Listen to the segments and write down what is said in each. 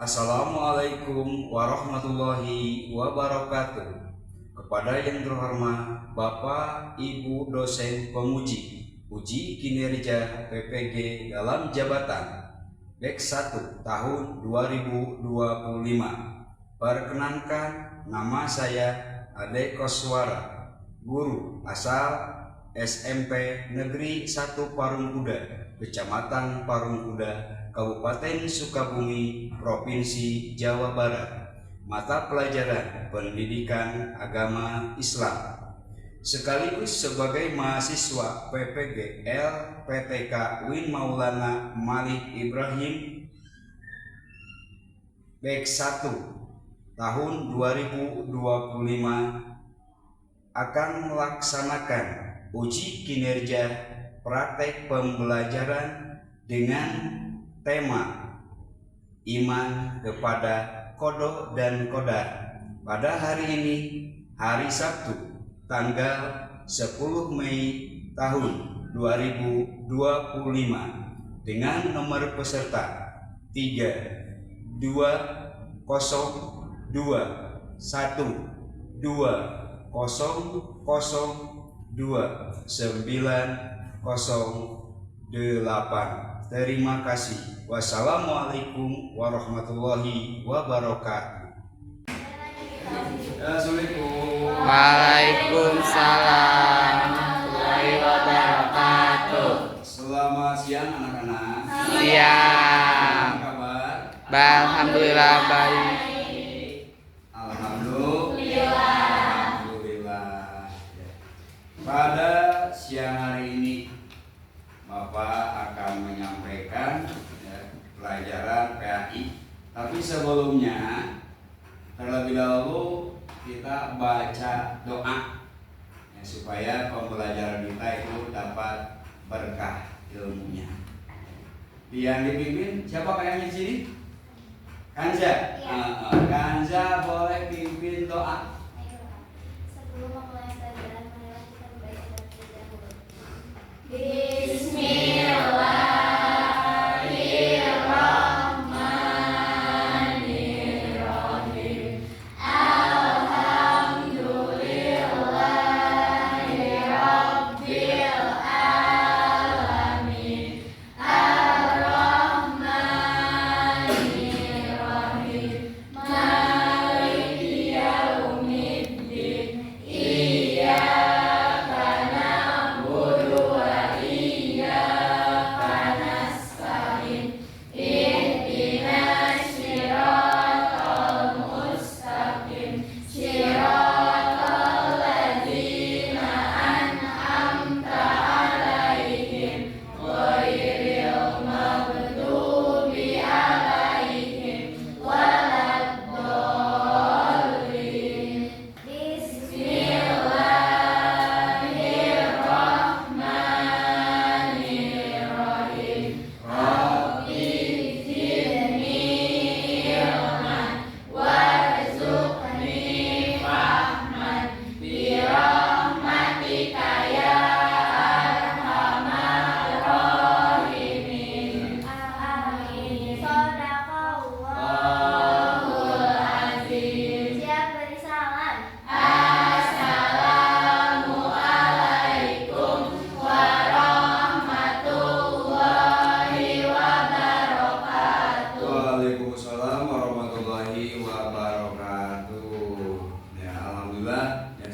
Assalamualaikum warahmatullahi wabarakatuh. Kepada yang terhormat Bapak Ibu dosen penguji uji kinerja PPG dalam jabatan Batch 1 tahun 2025. Perkenankan, nama saya Ade Koswara, guru asal SMP Negeri 1 Parungkuda, Kecamatan Parungkuda, Kabupaten Sukabumi, Provinsi Jawa Barat. Mata pelajaran Pendidikan Agama Islam, sekaligus sebagai mahasiswa PPG LPTK Win Maulana Malik Ibrahim Batch 1 tahun 2025 akan melaksanakan uji kinerja praktek pembelajaran dengan tema iman kepada Qadha dan Qadar pada hari ini, hari Sabtu, tanggal 10 Mei tahun 2025, dengan nomor peserta 3 2 0 2 1 2 0 0 2 9 0 8. Terima kasih. Wassalamualaikum warahmatullahi wabarakatuh. Assalamualaikum. Waalaikumsalam warahmatullahi wabarakatuh. Selamat siang anak-anak. Siang. Apa kabar? Alhamdulillah baik. Alhamdulillah. Pada siang hari ini Bapak akan menyampaikan pelajaran PAI. Tapi sebelumnya, terlebih dahulu kita baca doa supaya pembelajaran kita itu dapat berkah ilmunya. Yang dipimpin siapa kayaknya di sini? Kanza. Kanza boleh pimpin doa. Sebelum memulai pelajaran, marilah kita membaca terlebih dahulu. Bismillahirrahmanirrahim. Alhamdulillahirabbil alamin. Ar-Rahmanirrahim. Maliki yaumiddin. Iyyaka na'budu wa iyyaka nasta'in. Ihdinas siratal mustaqim. Siratal ladzina an'amta 'alaihim ghairil maghdubi 'alaihim waladdallin. Bismillahirrahmanirrahim. Rabbi zidni ilman warzuqni fahman birahmatika ya arhamar rahimin. Amin. Shadaqallahul azim. Siap beri salam. Assalamualaikum warahmatullahi wabarakatuh. Waalaikumsalam warahmatullahi wabarakatuh. Ya, alhamdulillah ya,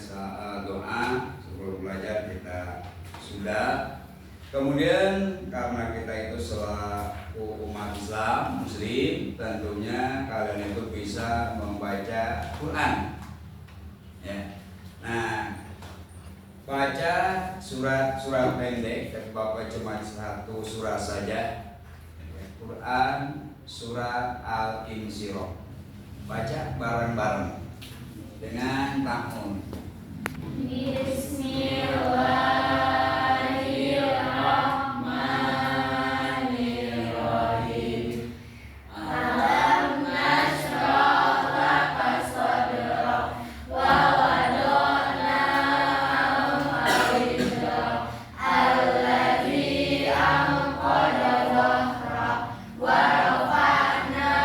doa sebelum belajar kita sudah. Kemudian karena kita itu selaku umat Islam Muslim, tentunya kalian itu bisa membaca Quran. Ya. Nah, baca surat-surat pendek, Bapak cuma satu surat saja. Quran surat Al-Insyirah. Baca bareng-bareng dengan ta'awun. Bismillahirrahmanirrahim. Alam nashrah laka sadrak wa wada'na anka wizrak alladzi anqadha dhahrak wa rafa'na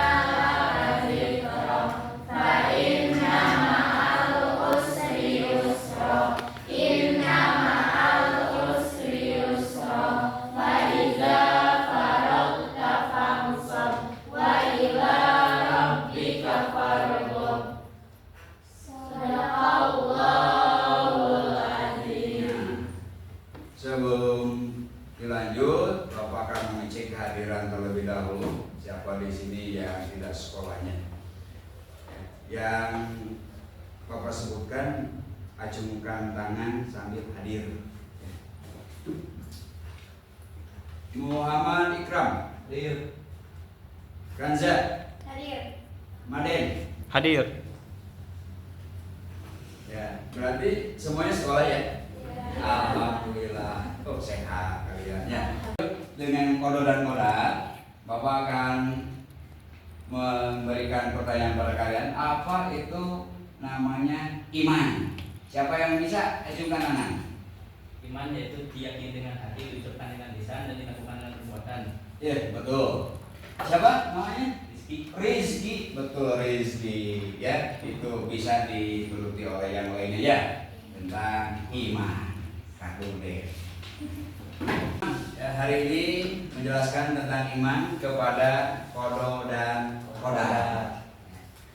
Bapak akan mengecek kehadiran terlebih dahulu. Siapa di sini yang tidak sekolahnya? Yang Bapak sebutkan, acungkan tangan sambil hadir. Muhammad Ikram, hadir. Kanza, Hadir. Maden. Hadir. Ya, berarti semuanya sekolah ya? Ya. Alhamdulillah. Oh, sehat kalian ya. Dengan kodo dan koda, Bapak akan memberikan pertanyaan pada kalian. Apa itu namanya iman? Siapa yang bisa ajukan tangan? Iman yaitu diyakini dengan hati, diucapkan dengan lisan, dan dilakukan dengan perbuatan. Iya, betul. Siapa namanya? Rizki. Rizki, betul Rizki. Ya, itu bisa dituruti oleh yang lainnya ya. Tentang iman. Kakung deh. Ya, hari ini menjelaskan tentang iman kepada kodo dan koda.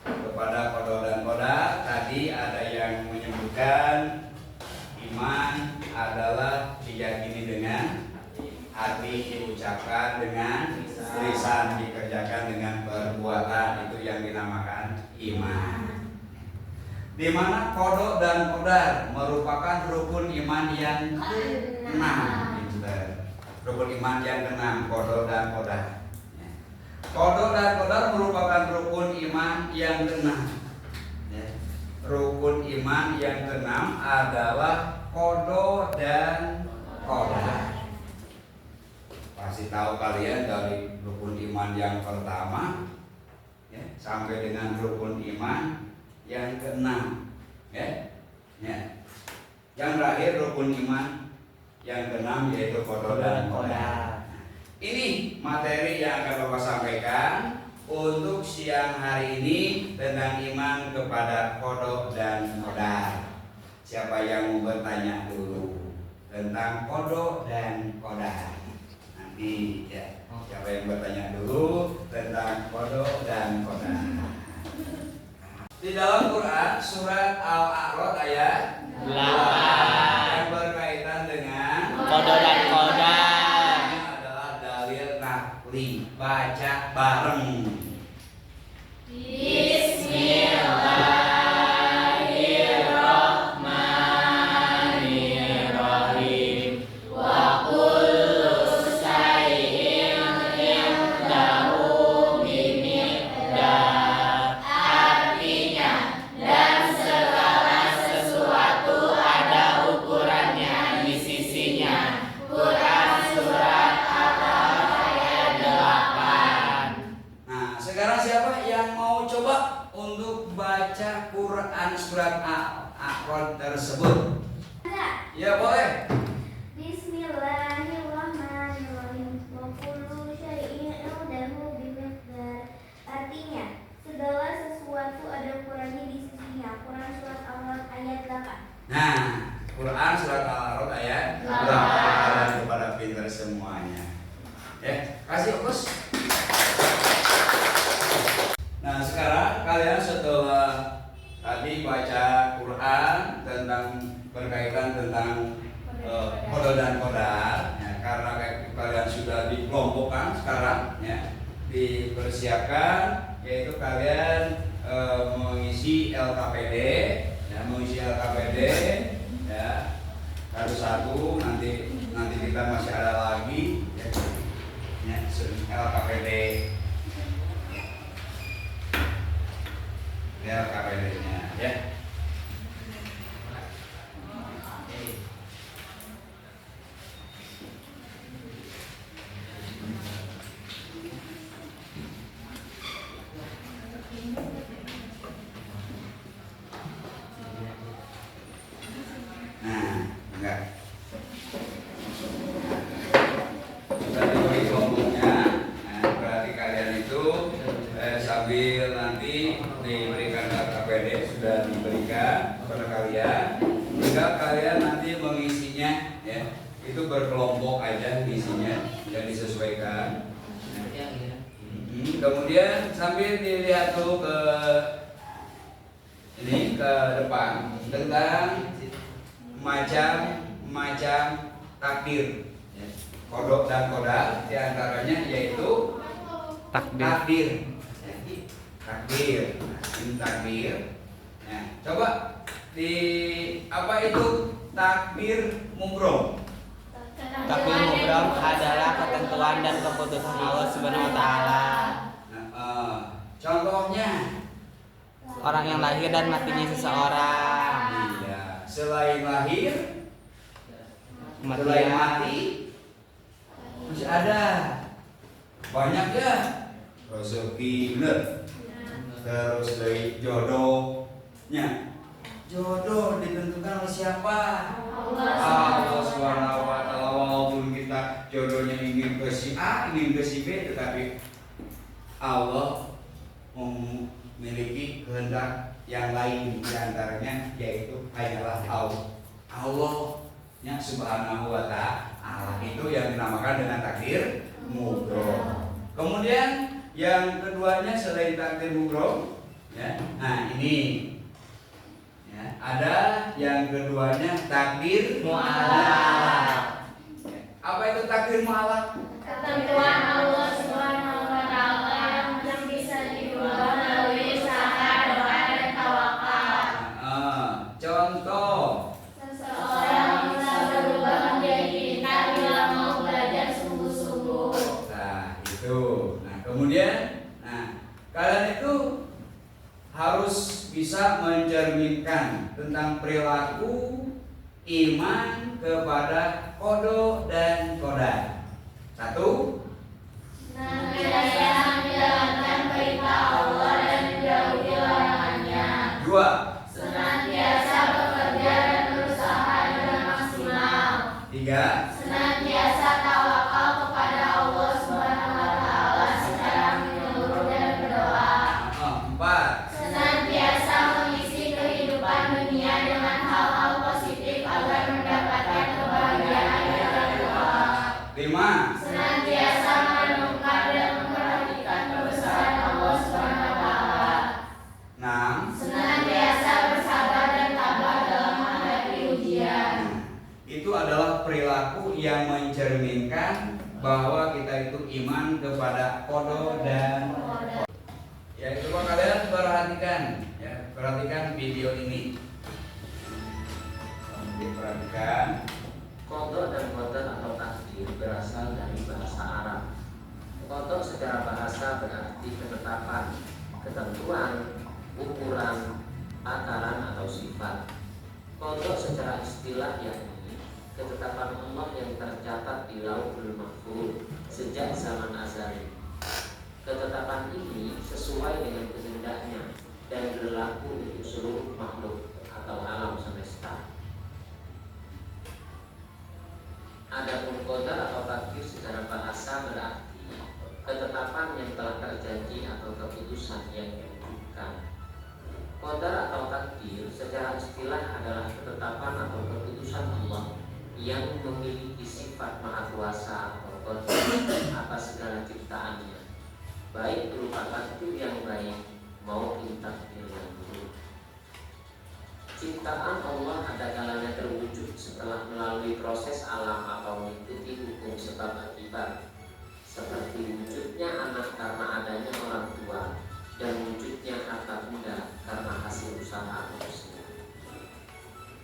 Kepada kodo dan koda, tadi ada yang menyebutkan iman adalah diyakini dengan hati, diucapkan dengan lisan, dikerjakan dengan perbuatan, itu yang dinamakan iman. Di mana kodo dan kodar merupakan rukun iman yang keenam. Rukun iman yang keenam, kodo dan kodar. Kodo dan kodar merupakan rukun iman yang keenam. Rukun iman yang keenam adalah kodo dan kodar. Pasti tahu kalian dari rukun iman yang pertama ya, sampai dengan rukun iman yang keenam, ya. Yang terakhir rukun iman yang keenam yaitu kodo dan kodar. Ini materi yang akan Bapak sampaikan untuk siang hari ini tentang iman kepada kodo dan kodar. Siapa yang mau bertanya dulu tentang kodo dan kodar? Nanti ya, siapa yang bertanya dulu tentang kodo dan kodar? Di dalam Quran surat Al-A'raf ayat 8 yang berkaitan dengan Kodo dan kodar. ini adalah dalil nakli, baca bareng. Bismillahirrahmanirrahim. Wa kullu syai'in indahu bimiqdar. Artinya, dan segala sesuatu ada ukurannya di sisinya. Quran surat Al-A'raf ayat 8. Nah, sekarang siapa yang mau coba untuk baca Quran surat Al-A'raf tersebut? Ya boleh. Bismillahirrahmanirrahim. Wa kullu syai'in 'indahu bimiqdar. Artinya, segala sesuatu ada ukurannya di sisinya. Quran surat Al-A'raf ayat 8. Nah, Quran surat Al-A'raf ayat 8 kepada pinter semuanya. Ya, kasih fokus. Nah, sekarang kalian setelah tadi baca Quran tentang berkaitan tentang kodo dan kodar, ya, karena kalian sudah dikelompokkan sekarang, ya, dipersiapkan, yaitu kalian mengisi LKPD, ya, ya, satu nanti kita masih ada lagi, ya, LKPD. LKPD-nya ya. Nah, enggak. Sudah diberi kelompoknya. Nah, berarti kalian itu sambil nanti diberikan KPD sudah diberikan kepada kalian. Tinggal kalian nanti mengisinya, ya. Itu berkelompok aja isinya dan disesuaikan. Kemudian sambil dilihat tuh ke ini ke depan tentang macam takdir, ya. kodok dan kodar, diantaranya yaitu takdir. Takdir. Nah, ini takdir. Nah, coba di apa itu takdir mubrom? Takdir mubrom adalah ketentuan dan keputusan Allah Subhanahu wa taala. Contohnya Orang yang lahir dan matinya seseorang. iya, selain lahir, selain Kematian. mati masih ada banyak ya rezeki bener. Terus dari jodohnya, jodoh ditentukan oleh siapa? Allah Subhanahu wa taala. Walaupun kita jodohnya ingin ke si A, ingin ke si B, tetapi Allah memiliki kehendak yang lain, diantaranya yaitu hanyalah Allah-nya Subhanahu wa taala. Itu yang dinamakan dengan takdir mubrom. Kemudian yang keduanya selain takdir mubrom, ya. Nah, ini ya, ada yang keduanya takdir mu'alaq. Ya. Apa itu takdir mu'alaq? Ketentuan Allah Subhanahu wa taala yang bisa diubah melalui usaha, doa, dan tawakal. Contoh, Seseorang bisa berubah menjadi pintar bila mau belajar sungguh-sungguh. nah itu. Nah kemudian, kalian itu harus bisa mencerminkan tentang perilaku iman kepada qada dan qadar. Satu, Senantiasa menjalankan perintah Allah dan menjauhi larangannya. dua, Senantiasa bekerja dan berusaha dengan maksimal. tiga, Senantiasa tawakal kepada Allah Subhanahu wa taala secara menyeluruh dan berdoa. empat, Senantiasa mengisi kehidupan dunia dengan hal-hal positif agar mendapatkan kebahagiaan dan doa. lima, Senantiasa merenungkan dan memperhatikan kebesaran Allah Subhanahu wa taala. enam. Senantiasa bersabar dan tabah dalam menghadapi ujian. Itu adalah perilaku yang mencerminkan bahwa kita itu iman kepada qada dan qadar. Ya, coba kalian perhatikan, ya, perhatikan video ini. Diperhatikan. Qada dan qadar atau takdir berasal dari bahasa Arab. Qada secara bahasa berarti ketetapan, ketentuan, ukuran, takaran atau sifat. Qada secara istilah yakni ketetapan Allah yang tercatat di Lauhul Mahfuz sejak zaman azali. Ketetapan ini sesuai dengan kehendaknya dan berlaku untuk seluruh makhluk atau alam semesta. Adapun qadar atau takdir secara bahasa berarti ketetapan yang telah terjadi atau keputusan yang diwujudkan. Qadar atau takdir secara istilah adalah ketetapan atau keputusan Allah yang memiliki sifat maha kuasa atau qadar atas segala ciptaannya, baik berupa takdir yang baik maupun takdir yang buruk. Ciptaan Allah ada kalanya terwujud setelah melalui proses alam atau mengikuti hukum sebab akibat, seperti wujudnya anak karena adanya orang tua dan wujudnya harta benda karena hasil usaha manusia.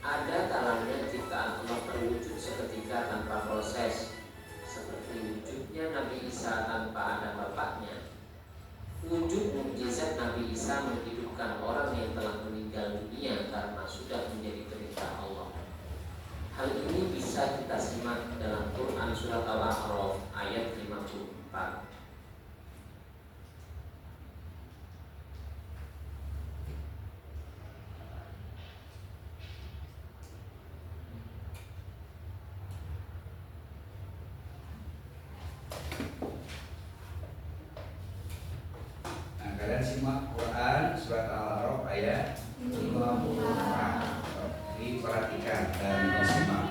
Ada kalanya ciptaan Allah terwujud seketika tanpa proses, seperti wujudnya Nabi Isa tanpa ada bapaknya. Wujud mukjizat Nabi Isa menghidupkan orang yang telah meninggal dunia karena sudah menjadi perintah Allah. Hal ini bisa kita simak dalam Quran surat Al-A'raf ayat 54. Kalian simak Quran surat Al-A'raf ayat 54. Diperhatikan dan disimak.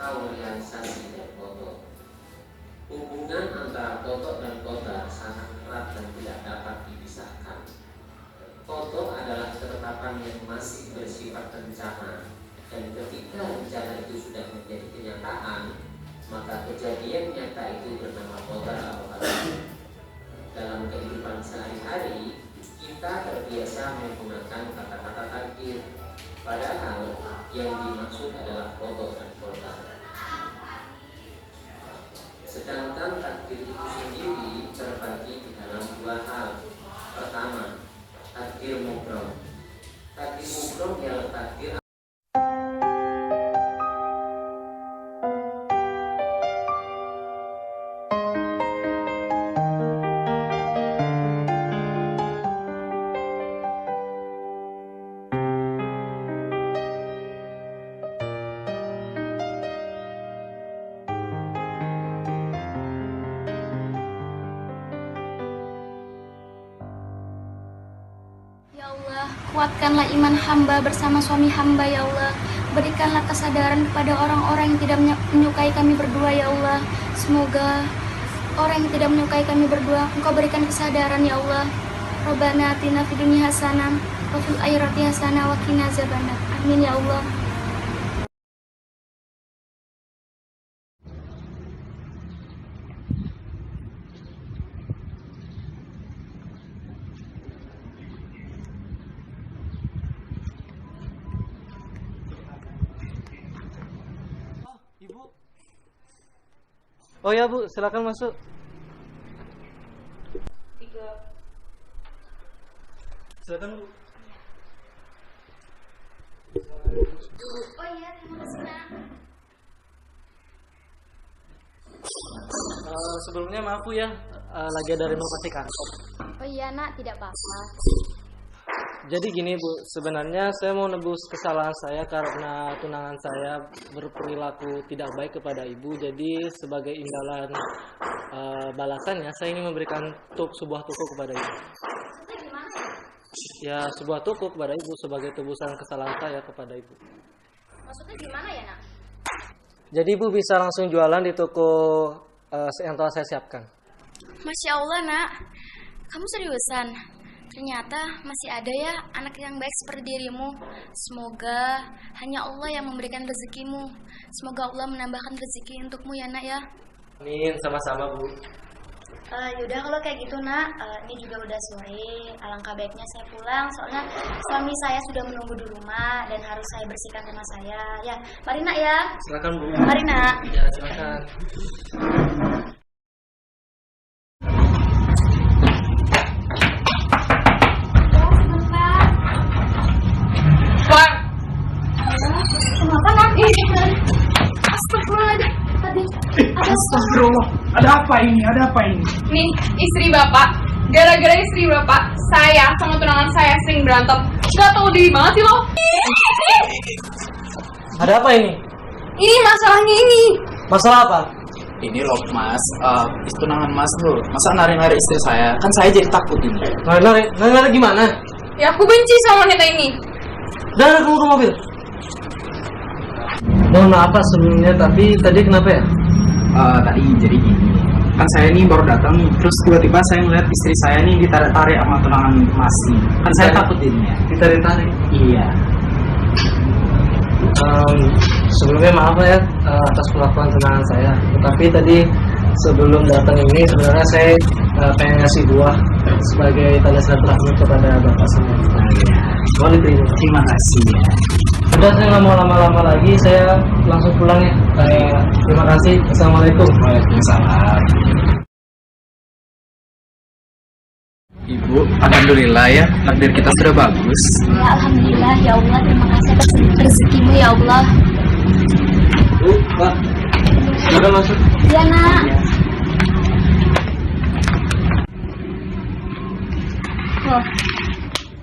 atau realisasi dan foto. Hubungan antara foto dan kota sangat erat dan tidak dapat dipisahkan. Foto adalah ketetapan yang masih bersifat rencana, dan ketika rencana itu sudah menjadi kenyataan, maka kejadian nyata itu bernama kota atau kata. Dalam kehidupan sehari-hari, kita terbiasa menggunakan kata-kata takdir, padahal yang dimaksud adalah foto dan kota. Sedangkan takdir itu sendiri terbagi di dalam dua hal. Pertama, takdir mubrom. Takdir mubrom ialah takdir Ya Allah, kuatkanlah iman hamba bersama suami hamba ya Allah. Berikanlah kesadaran kepada orang-orang yang tidak menyukai kami berdua ya Allah. Semoga orang yang tidak menyukai kami berdua, Engkau berikan kesadaran ya Allah. Rabbana atina fid dunya hasanah wa fil akhirati hasanah wa qina azabannar. Amin ya Allah. Ibu. Oh ya Bu, silakan masuk. Silakan Bu. Oh iya, terima kasih Nak. Sebelumnya maaf Bu ya, lagi ada renovasi kantor. Oh iya Nak, tidak apa-apa. Jadi gini Bu, sebenarnya saya mau nebus kesalahan saya karena tunangan saya berperilaku tidak baik kepada Ibu. Jadi sebagai imbalan balasannya saya ingin memberikan sebuah tuku kepada Ibu. Maksudnya gimana ya? Ya, sebuah tuku kepada Ibu sebagai tebusan kesalahan saya kepada Ibu. Maksudnya gimana ya Nak? Jadi Ibu bisa langsung jualan di toko yang telah saya siapkan. Masya Allah Nak, kamu seriusan? Ternyata masih ada ya anak yang baik seperti dirimu. Semoga hanya Allah yang memberikan rezekimu. Semoga Allah menambahkan rezeki untukmu ya Nak ya. Amin, sama-sama Bu. Yaudah kalau kayak gitu Nak, ini juga udah sore. Alangkah baiknya saya pulang, soalnya suami saya sudah menunggu di rumah dan harus saya bersihkan rumah saya. Ya, mari Nak ya. Silakan Bu. Mari Nak. Ya, silakan. Kenapa Nak? Astagfirullah. Astagfirullah, ada apa ini? Ada apa ini? Nih, istri bapak. Gara-gara istri bapak, saya sama tunangan saya sering berantem. Gak tau diri banget sih lo. Ada apa ini? Ini masalahnya ini. Masalah apa? Ini loh mas, tunangan mas loh. Masa nari-nari istri saya? Kan saya jadi takut ini. Nari gimana? Ya aku benci sama wanita ini. Udah, kamu ke mobil. Mohon maaf Pak sebelumnya, tapi tadi kenapa ya? Tadi jadi gini. Kan saya ini baru datang, terus tiba-tiba saya ngeliat istri saya nih ditarik-tarik sama tunangan mas ini. Kan saya takut jadinya. Ditarik-tarik? Iya. Sebelumnya maaf ya atas kelakuan tunangan saya. Tetapi tadi sebelum datang ini sebenarnya saya pengen ngasih buah sebagai tanda silaturahmi kepada bapak semua. Mohon diterima. Terima kasih ya. Udah, saya nggak mau lama-lama lagi, saya langsung pulang ya. Terima kasih. Assalamualaikum. Waalaikumsalam. Ibu, alhamdulillah ya, takdir kita sudah bagus. Ya alhamdulillah ya Allah, terima kasih atas rezekimu ya Allah. Bu, Pak, sudah masuk. Ya Nak. Loh,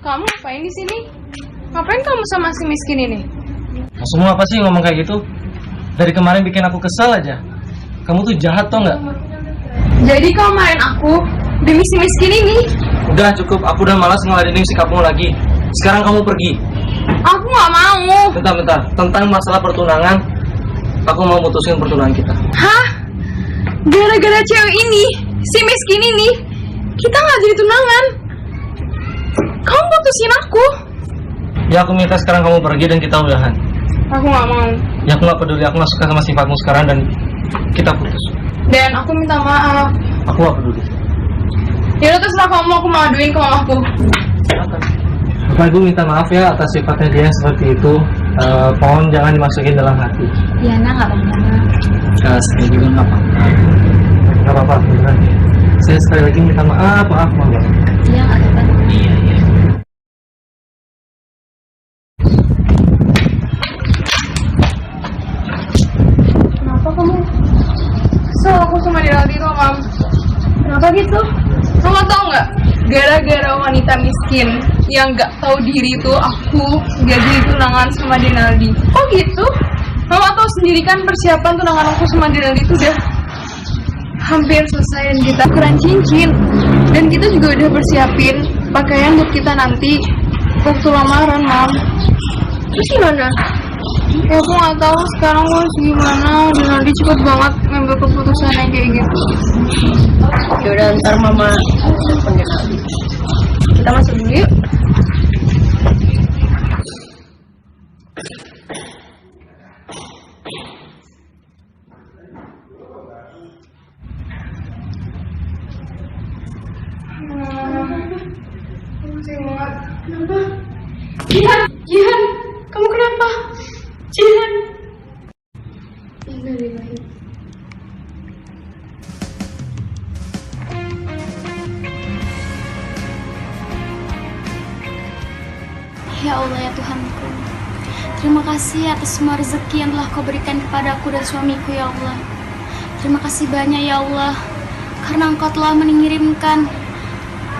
kamu ngapain di sini? Ngapain kamu sama si miskin ini? Semua apa sih ngomong kayak gitu? Dari kemarin bikin aku kesal aja. Kamu tuh jahat tau nggak? Jadi kau marahin aku demi si miskin ini? Udah cukup, aku udah malas ngeladenin sikapmu lagi. Sekarang kamu pergi. Aku nggak mau. Bentar. Tentang masalah pertunangan, aku mau mutusin pertunangan kita. Hah? Gara-gara cewek ini, si miskin ini, kita nggak jadi tunangan. Kamu putusin aku. Ya aku minta sekarang kamu pergi dan kita udahan. Aku nggak mau. Ya aku nggak peduli, aku nggak suka sama sifatmu sekarang dan kita putus. Dan aku minta maaf. Aku nggak peduli. Ya udah terserah kamu, aku mau aduin ke mamaku. Bapak Ibu minta maaf ya atas sifatnya dia seperti itu. Pohon jangan dimasukin dalam hati. Iya, nah nggak apa-apa. Saya juga nggak apa-apa. Nggak apa-apa beneran. Saya sekali lagi minta maaf banget. Iya, nggak apa-apa. Iya. Kenapa kamu? So, aku sama Diraldi tuh, Mam. Kenapa gitu? Kamu tau nggak? Gara-gara wanita miskin yang nggak tahu diri itu aku gak jadi tunangan sama Dinaldi. Oh gitu? Mama tahu sendiri kan persiapan tunangan aku sama Dinaldi itu udah hampir selesai dan kita ukuran cincin. Dan kita juga udah persiapin pakaian buat kita nanti waktu lamaran, Mam. Terus gimana? Ya aku nggak tahu sekarang harus gimana. Dinaldi cepet banget ngambil keputusan yang kayak gitu. Yaudah ntar mama telepon Dinaldi. Kita masuk dulu yuk. Kenapa? Jihan, kamu kenapa? Jihan. Ya Allah ya Tuhanku, terima kasih atas semua rezeki yang telah Kau berikan kepadaku dan suamiku ya Allah. Terima kasih banyak ya Allah, karena Engkau telah mengirimkan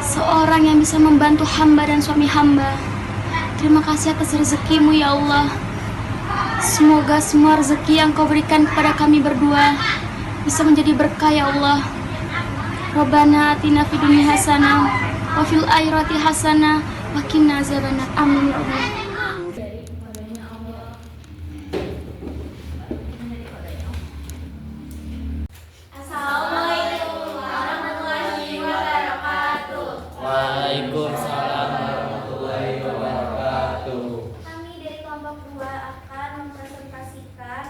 seorang yang bisa membantu hamba dan suami hamba. Terima kasih atas rezekimu ya Allah. Semoga semua rezeki yang Kau berikan kepada kami berdua bisa menjadi berkah ya Allah. Rabbana atina fid dunya hasanah wa fil akhirati hasanah wa qina azabannar. Amin ya Allah. Assalamualaikum warahmatullahi wabarakatuh. Waalaikumsalam warahmatullahi wabarakatuh. Kami dari kelompok 2 akan mempresentasikan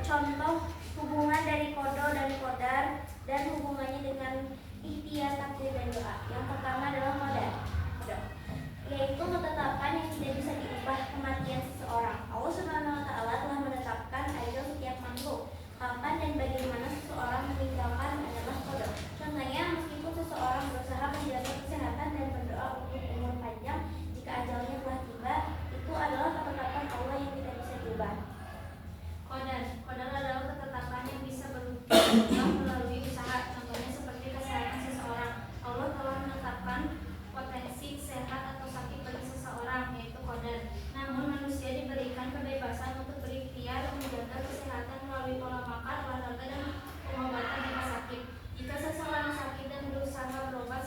contoh hubungan dari kodo dan kodar dan hubungannya dengan ikhtiar, takdir, dan doa. Yang pertama adalah kodar, yaitu ketetapan yang tidak bisa diubah kematian seseorang. Allah Subhanahu wa Ta'ala telah menetapkan ajal setiap makhluk. Kapan dan bagaimana seseorang meninggalkan adalah kodo. Contohnya, meskipun seseorang berusaha menjaga kesehatan dan berdoa untuk umur panjang, jika ajalnya telah tiba, itu adalah ketetapan Allah yang tidak bisa diubah. Kodar adalah ketetapan yang bisa berubah melalui usaha. Contohnya seperti kesehatan seseorang. Allah telah menetapkan potensi sehat atau sakit bagi seseorang, yaitu kodar. Namun manusia diberikan kebebasan untuk berikhtiar menjaga kesehatan melalui pola makan, olahraga, dan pengobatan jika sakit. Jika seseorang sakit dan berusaha berobat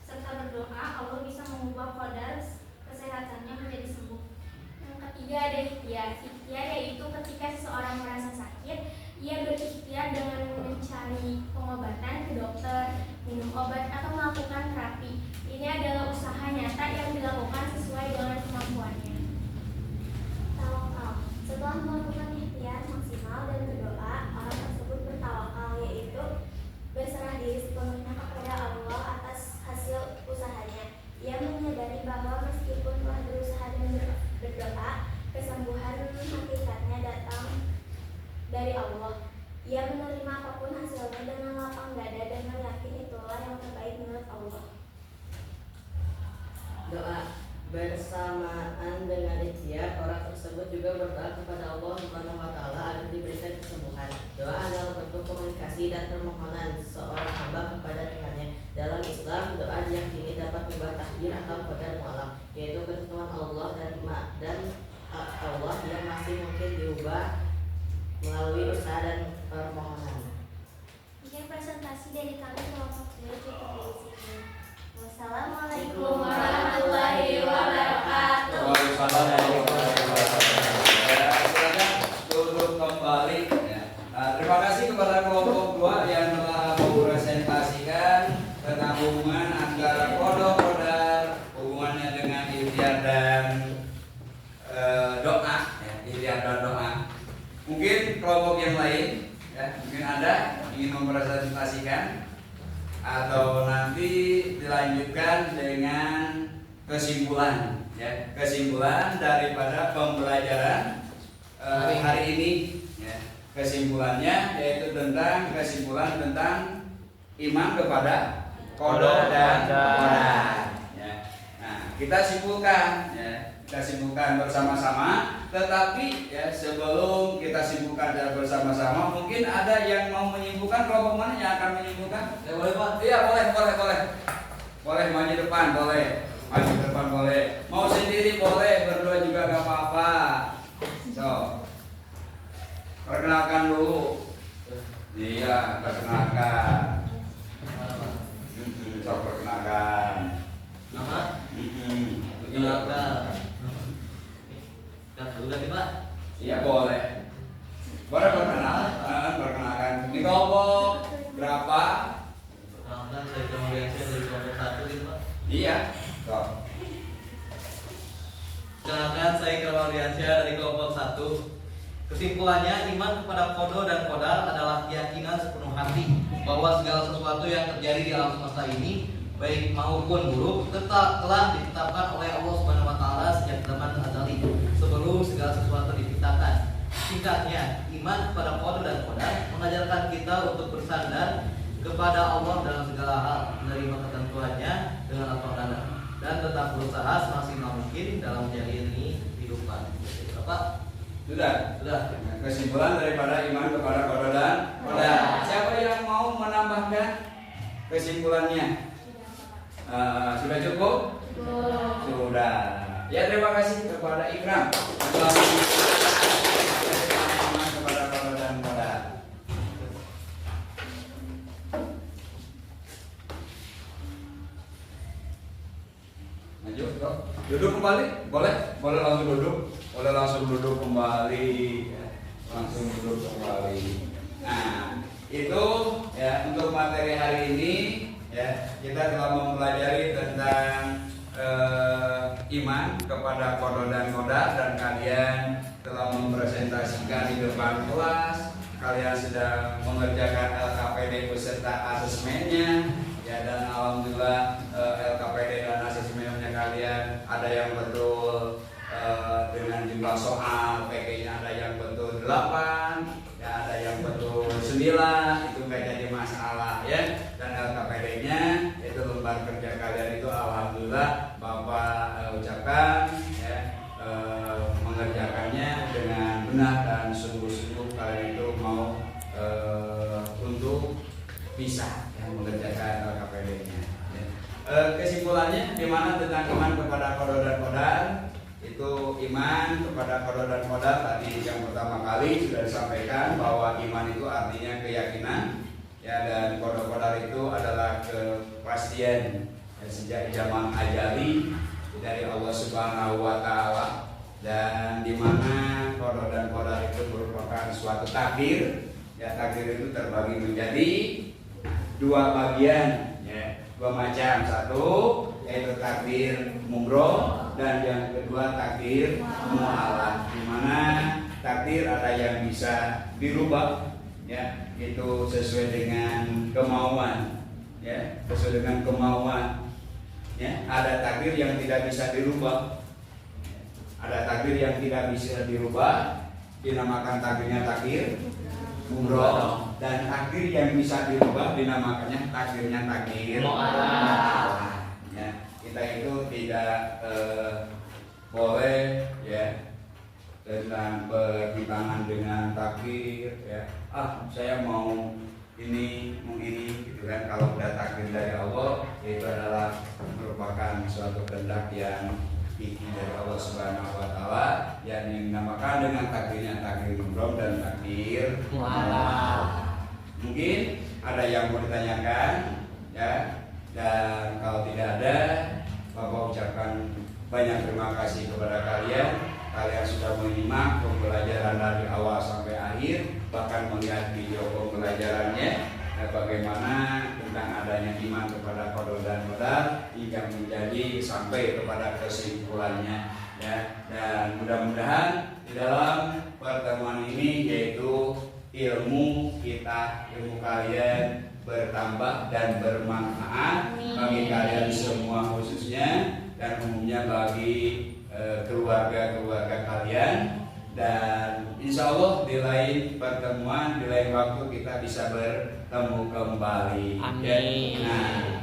serta berdoa, Allah bisa mengubah kodar kesehatannya menjadi sembuh. Yang ketiga ada ikhtiar. Ikhtiar yaitu ketika seseorang merasa sakit, ia berikhtiar dengan mencari pengobatan ke dokter, minum obat, atau melakukan terapi. Ini adalah usaha nyata yang dilakukan sesuai dengan kemampuannya. Tawakal. Setelah melakukan ikhtiar maksimal dan berdoa, orang tersebut bertawakal, yaitu berserah diri sepenuhnya kepada Allah atas hasil usahanya. Ia menyadari bahwa meskipun telah berusaha dan berdoa, kesembuhan hakikatnya datang dari Allah. Ia menerima apapun hasilnya dengan lapang dada dan yakin itulah yang terbaik menurut Allah. Doa bersamaan dengan ikhtiar, orang tersebut juga berdoa kepada Allah Subhanahu wa Ta'ala agar diberikan kesembuhan. Doa adalah bentuk komunikasi dan permohonan seorang hamba kepada Tuhannya. Dalam Islam, doa diyakini dapat mengubah takdir atau qadar mu'alam, yaitu ketentuan Allah dan Allah yang masih mungkin diubah melalui usaha dan permohonan. Mungkin presentasi dari kami kelompok 2 cukup dari sini. Wassalamualaikum warahmatullahi wabarakatuh. Waalaikumsalam warahmatullahi wabarakatuh. Silakan duduk kembali Terima kasih kepada kelompok 2 yang telah mempresentasikan tentang hubungan antara kodok kodar, hubungannya dengan ikhtiar dan doa, ya, ikhtiar dan doa. Mungkin kelompok yang lain, ya, mungkin Anda ingin mempresentasikan atau nanti dilanjutkan dengan kesimpulan, ya, kesimpulan daripada pembelajaran hari ini. Ya. Kesimpulannya yaitu kesimpulan tentang iman kepada qada dan qadar. Ya. Nah, kita simpulkan, ya, kita simpulkan bersama-sama. Tetapi ya, sebelum kita simpulkan bersama-sama, mungkin ada yang mau menyimpulkan. Kelompok mana yang akan menyimpulkan? Ya, boleh Pak? Iya, boleh maju depan, boleh maju depan, boleh. Mau sendiri boleh, berdua juga gak apa-apa. So, perkenalkan dulu. Iya, perkenalkan. So, perkenalkan. Nama? Perkenalkan. Udah Pak? Iya, boleh. Boleh perkenalkan. Ini kelompok berapa? Perkenalkan, saya Kemuliansyah dari kelompok 1 gitu Pak. Iya. So. Perkenalkan, saya Kemuliansyah dari kelompok 1. Kesimpulannya, iman kepada qada dan qadar adalah keyakinan sepenuh hati bahwa segala sesuatu yang terjadi di alam semesta ini, baik maupun buruk, telah ditetapkan oleh Allah Subhanahu wa taala sejak zaman azali, sebelum segala sesuatu diciptakan. Singkatnya, iman kepada qada dan qadar mengajarkan kita untuk bersandar kepada Allah dalam segala hal, menerima ketentuannya dengan lapang dada, dan tetap berusaha semaksimal mungkin dalam menjalani kehidupan. Bapak? Sudah. Kesimpulan daripada iman kepada qada dan qadar. Siapa yang mau menambahkan kesimpulannya? Sudah cukup? Sudah. Ya, terima kasih kepada Ikram telah iman kepada qada dan qadar. Maju, Dok. Duduk kembali? Boleh langsung duduk. Boleh langsung duduk kembali. Ya. Langsung duduk kembali. Nah, itu ya untuk materi hari ini. Ya, kita telah mempelajari tentang iman kepada qada dan qadar, dan kalian telah mempresentasikan di depan kelas. Kalian sedang mengerjakan LKPD beserta asesmennya, ya, dan alhamdulillah LKPD dan asesmennya kalian ada yang betul dengan jumlah soal, PG-nya ada yang betul 8, ya, ada yang betul 9, itu nggak jadi masalah, ya. Dan LKPD-nya itu lembar kerja kalian itu alhamdulillah Bapak ucapkan, ya, mengerjakannya dengan benar dan sungguh-sungguh kalian itu mau untuk bisa, ya, mengerjakan LKPD-nya. Ya. Kesimpulannya gimana tentang iman kepada qada dan qadar? Itu iman kepada qada dan qadar tadi yang pertama kali sudah disampaikan bahwa iman itu artinya keyakinan, ya, dan qada qadar itu adalah kepastian, ya, sejak zaman ajali dari Allah Subhanahu wa taala, dan di mana qada dan qadar itu merupakan suatu takdir, ya. Takdir itu terbagi menjadi dua bagian, ya, dua macam. Satu yaitu takdir mubrom, dan yang kedua takdir mu'allaq, di mana takdir ada yang bisa dirubah, ya, itu sesuai dengan kemauan, ya, sesuai dengan kemauan, ya. Ada takdir yang tidak bisa dirubah, ada takdir yang tidak bisa dirubah, dinamakan takdirnya takdir mubrom, dan takdir yang bisa dirubah dinamakannya takdirnya takdir mu'allaq. Ya, kita itu tidak boleh, ya, tentang bertentangan dengan takdir, ya. Saya mau ini gitu kan. Kalau udah takdir dari Allah, itu adalah merupakan suatu kehendak yang dari Allah Subhanahu wa taala, yang dinamakan dengan takdirnya takdir mubrom dan takdir mu'allaq. Mungkin ada yang mau ditanyakan, ya. Dan kalau tidak ada, Bapak ucapkan banyak terima kasih kepada kalian kalian sudah menyimak pembelajaran dari awal sampai akhir, bahkan melihat video pembelajarannya, bagaimana tentang adanya iman kepada qada dan qadar hingga menjadi sampai kepada kesimpulannya, ya. Dan mudah-mudahan di dalam pertemuan ini yaitu ilmu kalian bertambah dan bermanfaat bagi kalian semua khususnya dan umumnya bagi keluarga-keluarga kalian, dan insya Allah di lain pertemuan, di lain waktu kita bisa bertemu kembali. Amin. Nah,